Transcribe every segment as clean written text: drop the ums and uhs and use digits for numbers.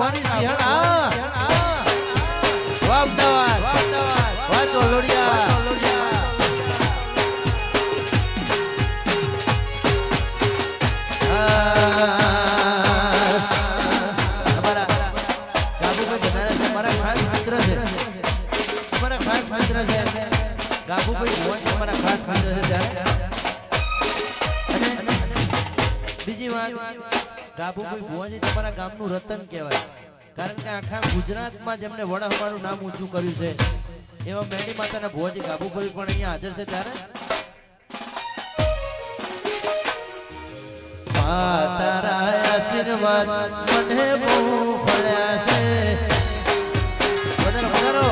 ભવાની સિંહણા વાવદાવાદ વાતો લોડિયા બીજી વાત ગાભુભાઈ ભુવાજી તમારા ગામનું રતન કહેવાય કારણ કે આખા ગુજરાતમાં જેમને વડામાનું નામ ઊંચું કર્યું છે એવા મેડી માતાના ભુવાજી ગાભુભાઈ પણ અહીંયા હાજર છે ત્યારે તારા આશીર્વાદ મને બહુ મળ્યા છે વધારો વધારો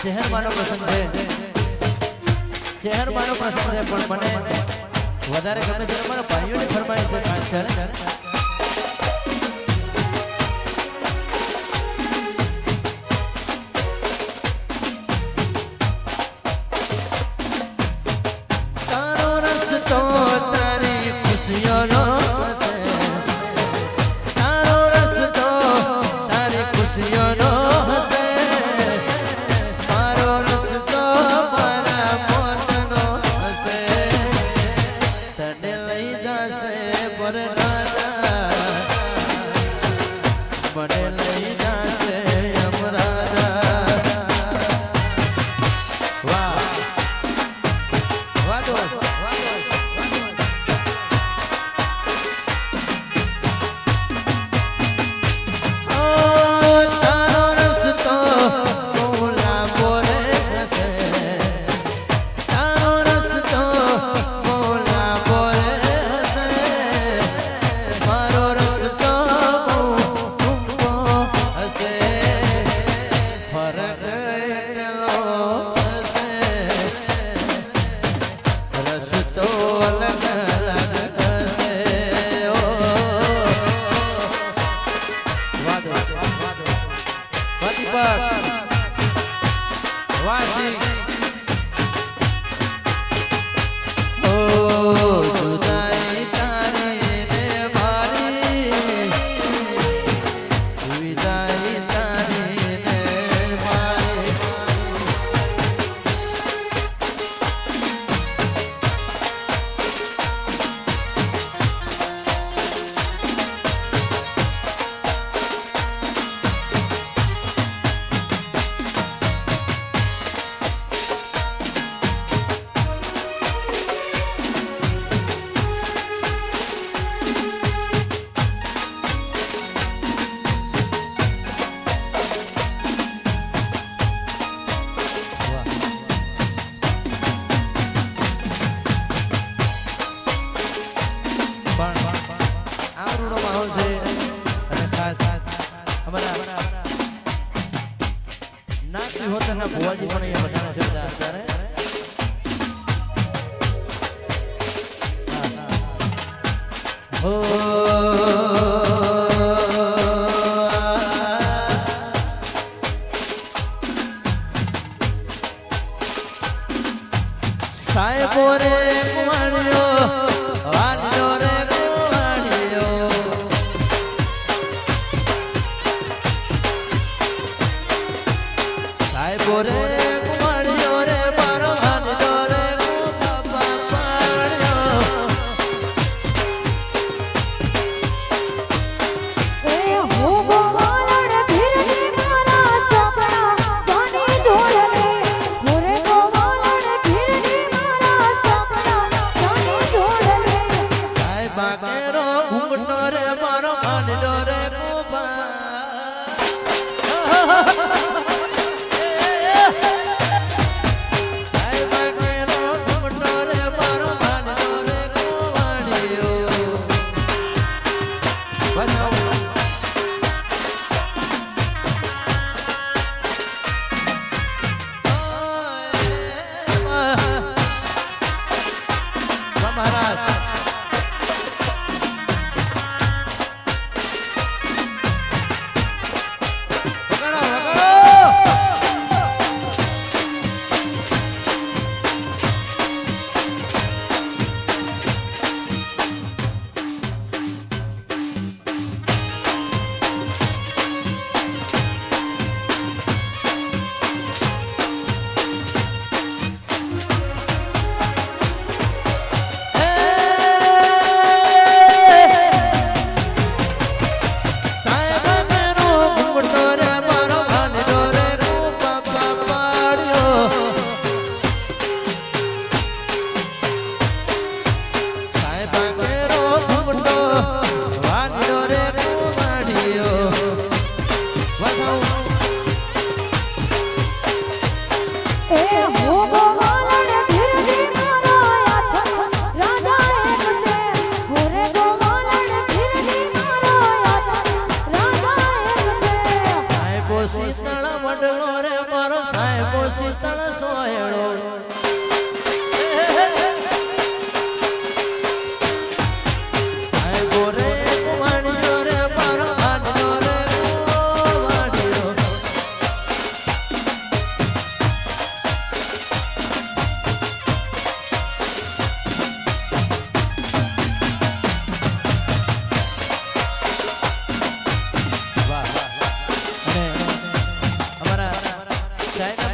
શહેરમાંનો પ્રસંગ છે. શહેરમાંનો પ્રસંગ છે પણ મને વધારે ગમે છે મારા ભાઈઓની ફરમાઈશ છે ખાસ ત્યારે. તારો રસ્તો તારી ખુશીઓનો હશે, તારો રસ્તો તારી ખુશીઓનો હશે, મારો રસ્તો મારા મોતનો હશે. તને લઈ જશે પરનારા, મને લઈ જશે યમરાજા. વાહ વાહ દોસ્ત, તારો રસ્તો બહુ લાંબો રહેશે, તારો રસ્તો બહુ લાંબો રહેશે, મારો રસ્તો બહુ ટૂંકો હશે. ફરક એટલો હશે, રસ્તો અલગ અલગ હશે. વાહ દોસ્ત, વાહ દીપક, વાહ સિંહ. જુદાઈ તારી ને મારી, વિદાઈ તારી ને મારી. આવડું માહોલ છે અને ખાસ અમારા નાચી હોતના ભુવાજી પણ અહીંયા બધાને છે બધા અત્યારે. હો સાહેબો રે કુવાણીઓ, વાલીઓ રે કુવાણીઓ, સાહેબો રે કુવાણીઓ રે મારો વાલીઓ રે બાપા પાણીઓ. એ હો ગોવાલડ ધીરજી મારા સપના જાની ઢોળલે, મોરે ગોવાલડ ધીરજી મારા સપના જાની ઢોળલે. સાહેબા કેરો ઘૂંઘટો રે મારો વાલીઓ રે કુવા. શીતળ સોહેળો સાહેબો રે કુવાણીઓ રે મારો આડનો રે કુવાણીઓ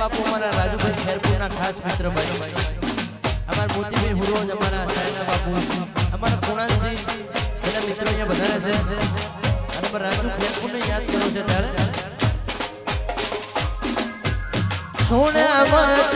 બાપુ અમારા રાજુભાઈ ખેરપુરના ખાસ મિત્ર ભાઈ અમારા મોતીભાઈ હુરોજ અમારા સાયના બાપુ અમારા કુણાલસિંહ એના મિત્રો અહીંયા વધારે છે અને અમારા રાજુ ખેરપુરને યાદ કરો છે ત્યારે સોના મત